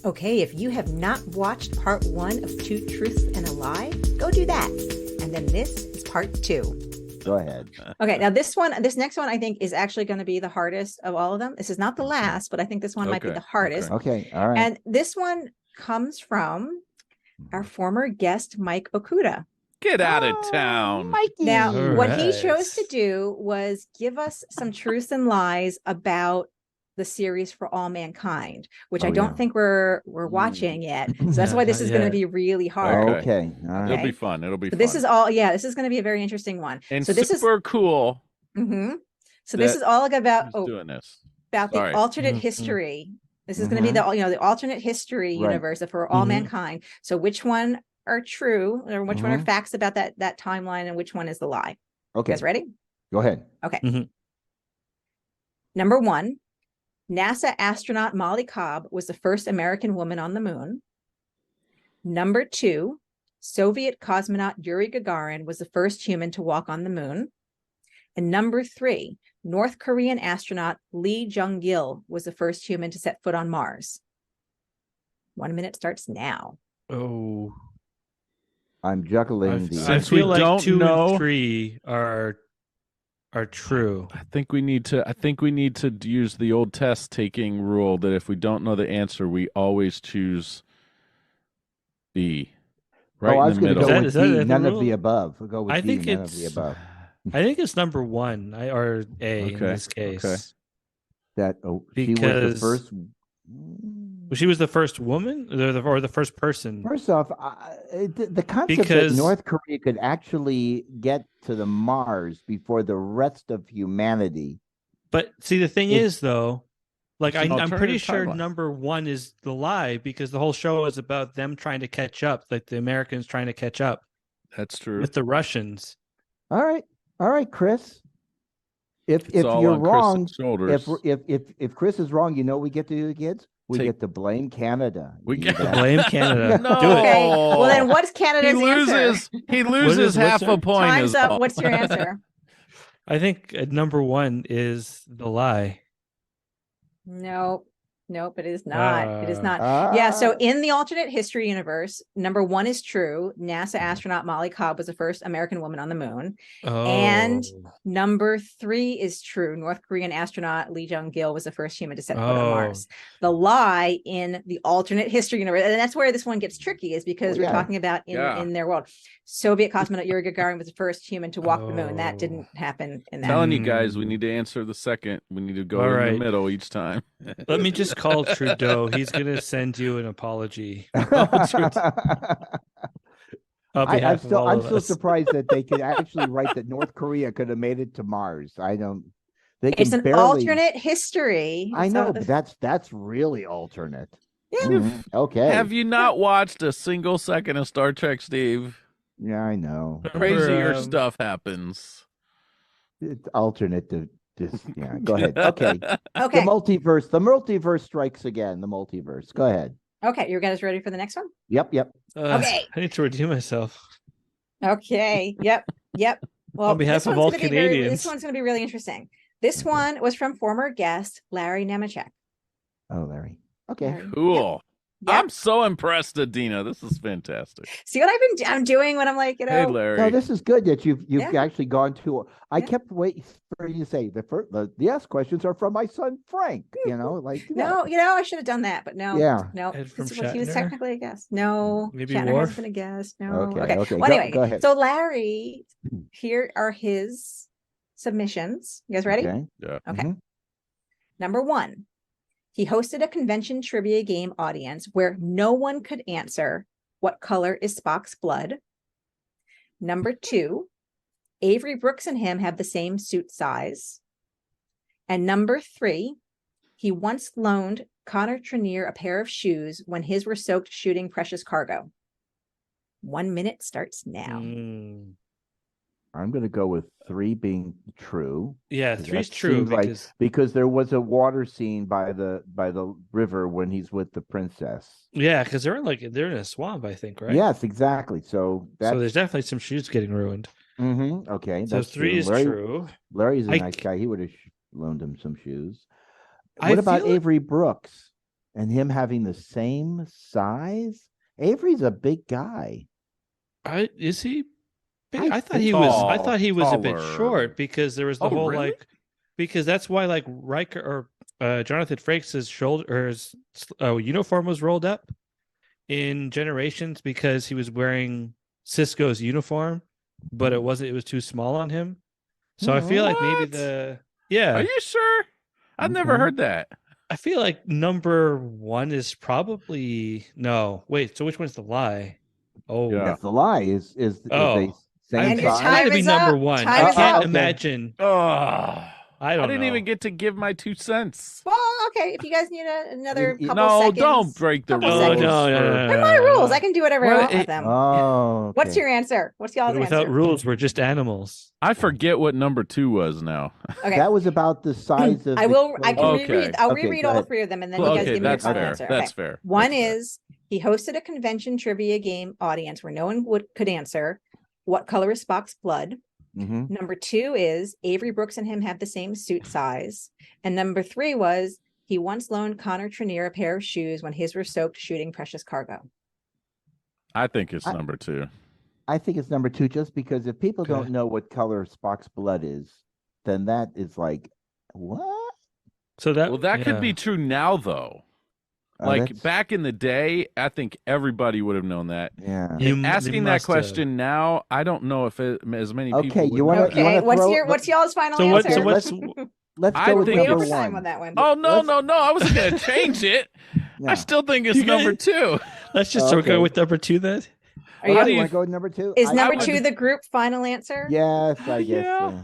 Okay, if you have not watched part 1 of Two Truths and a Lie, go do that. And then this is part 2. Go ahead. Okay, now this next one I think is actually going to be the hardest of all of them. This is not the last, but I think this one might be the hardest. Okay, all right. And this one comes from our former guest, Mike Okuda. Get out of town. Mikey. Now, what he chose to do was give us some truths and lies about the series For All Mankind, which I don't think we're watching yet. So that's why this is going to be really hard. Okay. All right. It'll be fun. It'll be fun. This is all, this is going to be a very interesting one. And so this super is cool. So this is all about doing this. About the alternate history. This is going to be the alternate history universe For All Mankind. So which one are true, or which one are facts about that timeline, and which one is the lie? Okay. You guys ready? Go ahead. Okay. Number 1, NASA astronaut Molly Cobb was the first American woman on the moon. Number 2, Soviet cosmonaut Yuri Gagarin was the first human to walk on the moon. And number 3, North Korean astronaut Lee Jung-gil was the first human to set foot on Mars. 1 minute starts now. Oh, I'm juggling I feel like 2 and 3 are true. I think we need to use the old test taking rule that if we don't know the answer, we always choose B. Right I was in the going to middle. go with D, none of the above. We'll go with D, none of the above. I think it's number 1 or A in this case. Okay. That she was the first. She was the first woman, or the first person. First off, the concept that North Korea could actually get to the Mars before the rest of humanity. But see, the thing is, though, like I'm pretty sure timeline. number 1 is the lie, because the whole show is about them trying to catch up, like the Americans trying to catch up. That's true. With the Russians. All right, Chris. If you're wrong, if Chris is wrong, you know what we get to do, kids? We get to blame Canada. We get to blame Canada. No. Do it. Okay. Well, then what's Canada's answer? He loses half a point. Time's up. What's your answer? I think number 1 is the lie. Nope, it is not. It is not. Yeah, so in the alternate history universe, number 1 is true. NASA astronaut Molly Cobb was the first American woman on the moon. And number 3 is true. North Korean astronaut Lee Jung-gil was the first human to set foot on Mars. The lie in the alternate history universe, and that's where this one gets tricky, is because we're talking about in their world. Soviet cosmonaut Yuri Gagarin was the first human to walk the moon. That didn't happen in that. Telling you guys, we need to answer the second. We need to go in the middle each time. Let me just call Trudeau. He's going to send you an apology. I'm still surprised that they could actually write that North Korea could have made it to Mars. It's an alternate history. I know, but that's really alternate. Yeah. Okay. Have you not watched a single second of Star Trek, Steve? Yeah, I know. Crazier stuff happens. It's alternate to just go ahead. Okay. Okay. The multiverse strikes again. The multiverse. Go ahead. Okay, you guys ready for the next one? Yep. Okay. I need to redeem myself. Okay. Yep. Well, on behalf of all Canadians, this one's going to be really interesting. This one was from former guest Larry Nemechek. Oh, Larry. Okay. Larry. Cool. Yep. I'm so impressed, Adina. This is fantastic. See what I'm doing when I'm like, Hey, Larry. No, this is good that you've actually gone to. I kept waiting for you to say the yes questions are from my son Frank. No, I should have done that, but no. Yeah. No. Ed from He was Shatner? technically a guest. No. Maybe Shatner Worf? has been a guest. No. Okay. Well, anyway, go ahead. so Larry, here are his submissions. You guys ready? Okay. Yeah. Okay. Number 1. He hosted a convention trivia game audience where no one could answer what color is Spock's blood. Number 2, Avery Brooks and him have the same suit size. And number 3, he once loaned Connor Trenier a pair of shoes when his were soaked shooting precious cargo. 1 minute starts now. I'm going to go with 3 being true. Yeah, 3 is true because there was a water scene by the river when he's with the princess. Yeah, because they're in a swamp, I think, right? Yes, exactly. So there's definitely some shoes getting ruined. Okay, so 3 is true. Larry's a nice guy. He would have loaned him some shoes. What about Avery Brooks? And him having the same size? Avery's a big guy. Is he? I I thought think he was. I thought he was a bit taller. short because there was the whole really? because that's why Riker or Jonathan Frakes' shoulder or his uniform was rolled up in Generations because he was wearing Cisco's uniform, but it was too small on him. So I feel like maybe Are you sure? I've never heard that. I feel like number 1 is probably no. Wait, so which one's the lie? Oh, that's the lie. Is they same your size? time to be is number up. 1. Time I is can't up. imagine. I didn't know. even get to give my 2 cents. Well, okay. If you guys need another couple No, seconds. don't break the rules. seconds. No. They're my rules. I can do whatever I want with them. Oh, okay. What's your answer? What's y'all's Without answer? rules, we're just animals. I forget what number 2 was now. Okay. That was about the size of. I can Okay. reread. I'll Okay, reread go all ahead. 3 of them, and then you guys give me your that's final fair. answer. That's Okay. fair. One That's fair. is he hosted a convention trivia game audience where no one could answer what color is Spock's blood. Number 2 is Avery Brooks and him have the same suit size. And number 3 was he once loaned Connor Trenier a pair of shoes when his were soaked shooting precious cargo. I think it's number 2. I think it's number 2 just because if people don't know what color Spock's blood is, then that is like, what? So that could be true now, though. Like back in the day, I think everybody would have known that. Yeah. Asking that question now, I don't know if as many people. Okay, you want to? What's y'all's final answer? Let's go with number 1. On that one. Oh no! I wasn't going to change it. I still think it's number 2. Let's just go with number 2 then. You want to go with number 2? Is number 2 the group final answer? Yes, I guess.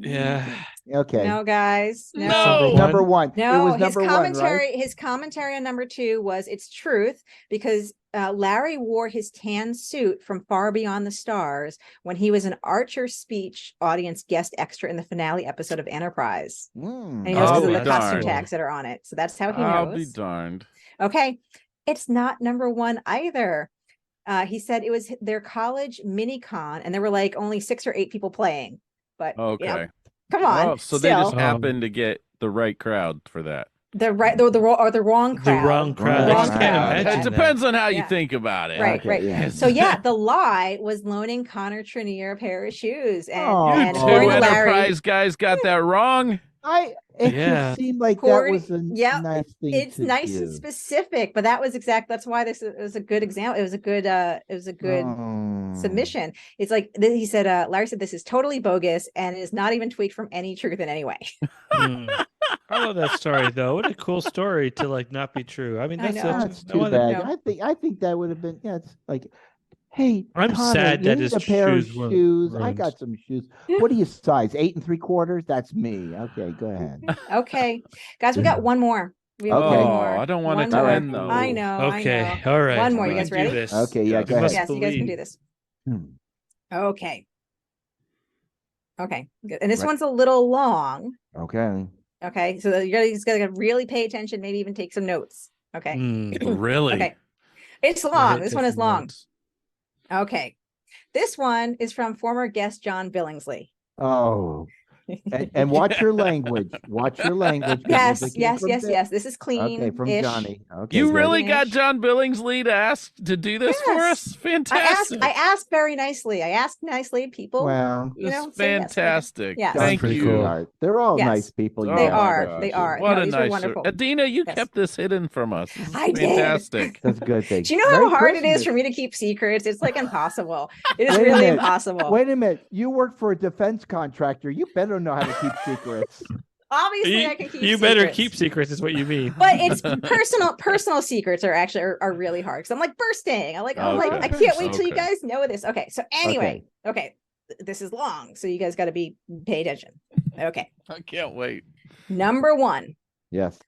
Yeah. Okay. No, guys. No. Number 1. No, it was number 1, right? His commentary on number 2 was it's truth because Larry wore his tan suit from Far Beyond the Stars when he was an Archer speech audience guest extra in the finale episode of Enterprise. And he knows because of the costume tags that are on it. So that's how he knows. I'll be darned. Okay. It's not number 1 either. He said it was their college mini con and there were like only 6 or 8 people playing. But okay. Come on. So they just happened to get the right crowd for that. The wrong crowd. The wrong crowd. It depends on how you think about it. Right. Yeah. So the lie was loaning Connor Trenier a pair of shoes. And you 2 Enterprise guys got that wrong. It just seemed like that was a nice thing. It's nice and specific, but that's why this was a good example. It was a good submission. It's like he said, Larry said this is totally bogus and is not even tweaked from any truth in any way. I love that story though. What a cool story to not be true. I mean, that's too bad. I think that would have been it's like, hey, I'm Connor, sad that his a pair of shoes shoes. ruined. I got some shoes. What are you size? 8 3/4? That's me. Okay, go ahead. Okay, guys, we got one more. We have one more. I don't want it to end though. I know. Okay, all right. One more. You guys ready? Okay, yeah, go ahead. Yes, you guys can do this. Okay. Okay, good. And this one's a little long. Okay, so you're just gonna really pay attention. Maybe even take some notes. Okay. Really? Okay. It's long. This one is long. Okay. This one is from former guest John Billingsley. Oh. And watch your language. Watch your language. Yes. This is clean. Okay, from Johnny. Okay, you really got John Billingsley to ask to do this for us? Fantastic. I asked very nicely. I asked nicely. People, well, fantastic. Yes. Thank you. Cool. They're all nice people. They are. They are. What a these nice. are wonderful. Adina, you kept this hidden from us. I did. Fantastic. That's a good thing. Do you know how hard it is for me to keep secrets? It's like impossible. It is really impossible. Wait a minute. You work for a defense contractor. You better know how to keep secrets. Obviously, I can keep. You better keep secrets, is what you mean. But it's personal secrets are actually are really hard because I'm like bursting. I can't wait till you guys know this. Okay, so anyway, okay, this is long, so you guys got to pay attention. Okay, I can't wait. Number 1. Yes.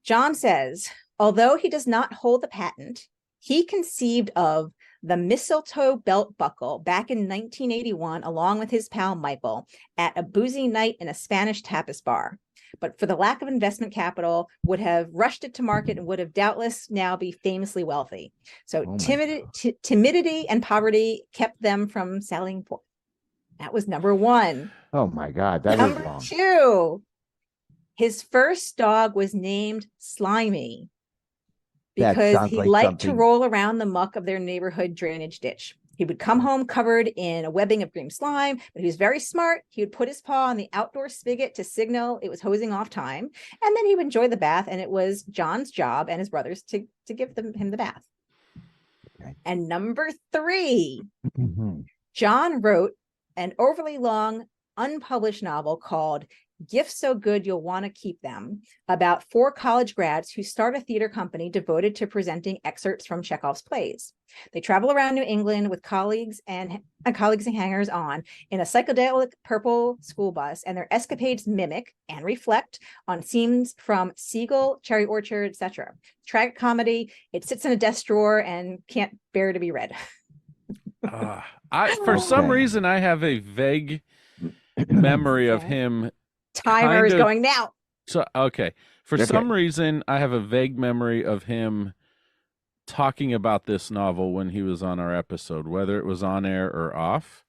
John says, although he does not hold the patent, he conceived of the mistletoe belt buckle back in 1981, along with his pal Michael, at a boozy night in a Spanish tapas bar. But for the lack of investment capital, would have rushed it to market and would have doubtless now be famously wealthy. So timidity and poverty kept them from selling forth. That was number 1. Oh my God, that number is long. 2. His first dog was named Slimy. because he liked to roll around the muck of their neighborhood drainage ditch. He would come home covered in a webbing of green slime, but he was very smart. He would put his paw on the outdoor spigot to signal it was hosing off time, and then he would enjoy the bath, and it was John's job and his brother's to give him the bath. Okay. And number 3, John wrote an overly long, unpublished novel called Gifts So Good You'll Want to Keep Them, about 4 college grads who start a theater company devoted to presenting excerpts from Chekhov's plays. They travel around New England with colleagues and hangers-on in a psychedelic purple school bus, and their escapades mimic and reflect on scenes from Siegel, Cherry Orchard, etc. Tragic comedy. It sits in a desk drawer and can't bear to be read. For some reason, I have a vague memory of him. Timer is going now. So for some reason, I have a vague memory of him talking about this novel when he was on our episode, whether it was on air or off.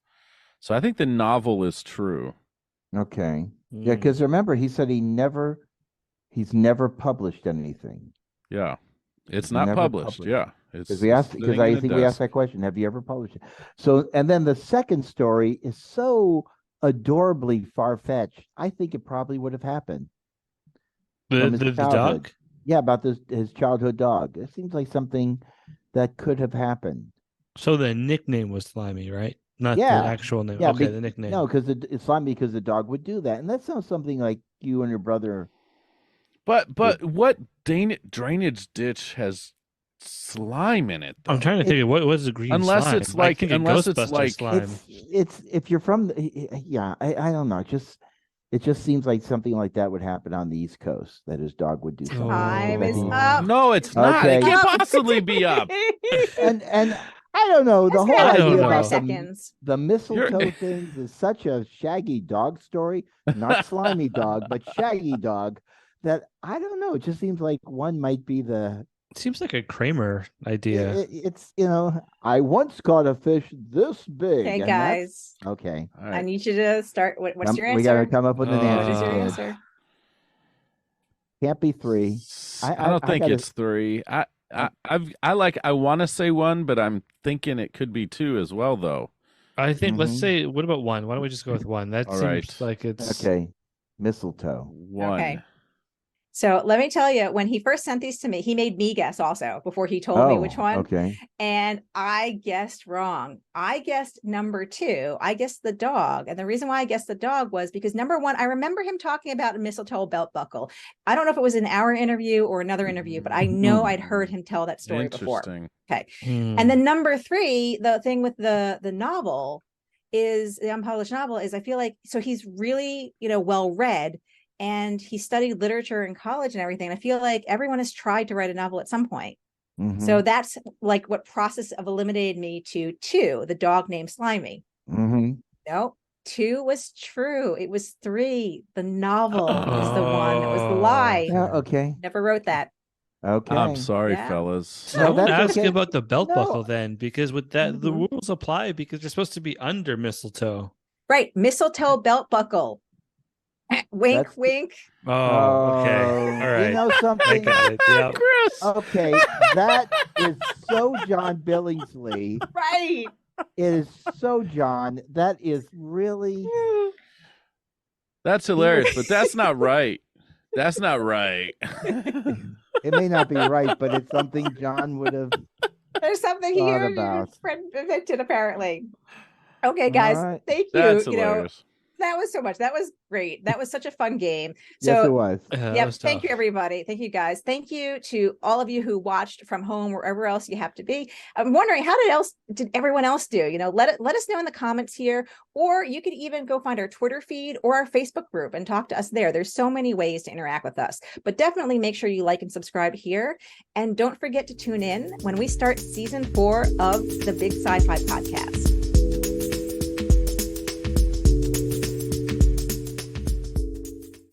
So I think the novel is true. Okay. Yeah, because remember, he said he's never published anything. Yeah, it's not published. Yeah, because I think we asked that question. Have you ever published it? So, and then the second story is so adorably far-fetched. I think it probably would have happened. The dog? Yeah, about his childhood dog. It seems like something that could have happened. So the nickname was Slimy, right? Not the actual name. Yeah, okay, the nickname. No, because it's Slimy because the dog would do that. And that sounds something like you and your brother. But what drainage ditch has slime in it, though? I'm trying to think of what was the green unless slime. It's like slime. It's if you're from I don't know, it just seems like something like that would happen on the East Coast, that his dog would do something. Time is up. No, it's not. Okay. It can't possibly be up. and I don't know, the whole idea about the mistletoe thing is such a Shaggy dog story, not Slimy dog, but Shaggy dog, that I don't know. It just seems like one might be the. It seems like a Kramer idea. It's I once caught a fish this big. Okay, guys. Okay. All right. I need you to start. What's your answer? We got to come up with an answer. What is your answer? Can't be 3. I don't think it's 3. I want to say 1, but I'm thinking it could be 2 as well, though. I think let's say. What about 1? Why don't we just go with 1? That seems like it's okay. Mistletoe. 1. Okay. So let me tell you, when he first sent these to me, he made me guess also before he told me which one. Okay. And I guessed wrong. I guessed number 2. I guessed the dog. And the reason why I guessed the dog was because number 1, I remember him talking about a mistletoe belt buckle. I don't know if it was in our interview or another interview, but I know I'd heard him tell that story before. Okay. And then number 3, the thing with the novel is the unpublished novel is I feel like, so he's really, well read. And he studied literature in college and everything. And I feel like everyone has tried to write a novel at some point. So that's like what process of eliminated me to 2, the dog named Slimy. No, 2 was true. It was 3. The novel is the one that was the lie. Yeah, okay. Never wrote that. Okay. I'm sorry, fellas. So I want to ask you about the belt buckle then, because with that, the rules apply because they're supposed to be under mistletoe. Right. Mistletoe belt buckle. Wink, wink. Oh, okay. All right. You know something? I got it. Yep. Chris. Okay, that is so John Billingsley. Right. It is so John. That is really. That's hilarious, but that's not right. That's not right. It may not be right, but it's something John would have. There's something here your friend invented, apparently. Okay, guys. Thank you. That's hilarious. That was so much. That was great. That was such a fun game. So, yes, it was. Yeah. Thank you, everybody. Thank you, guys. Thank you to all of you who watched from home, wherever else you have to be. I'm wondering how did everyone else do? Let us know in the comments here, or you could even go find our Twitter feed or our Facebook group and talk to us there. There's so many ways to interact with us, but definitely make sure you like and subscribe here. And don't forget to tune in when we start season 4 of the Big Sci-Fi podcast.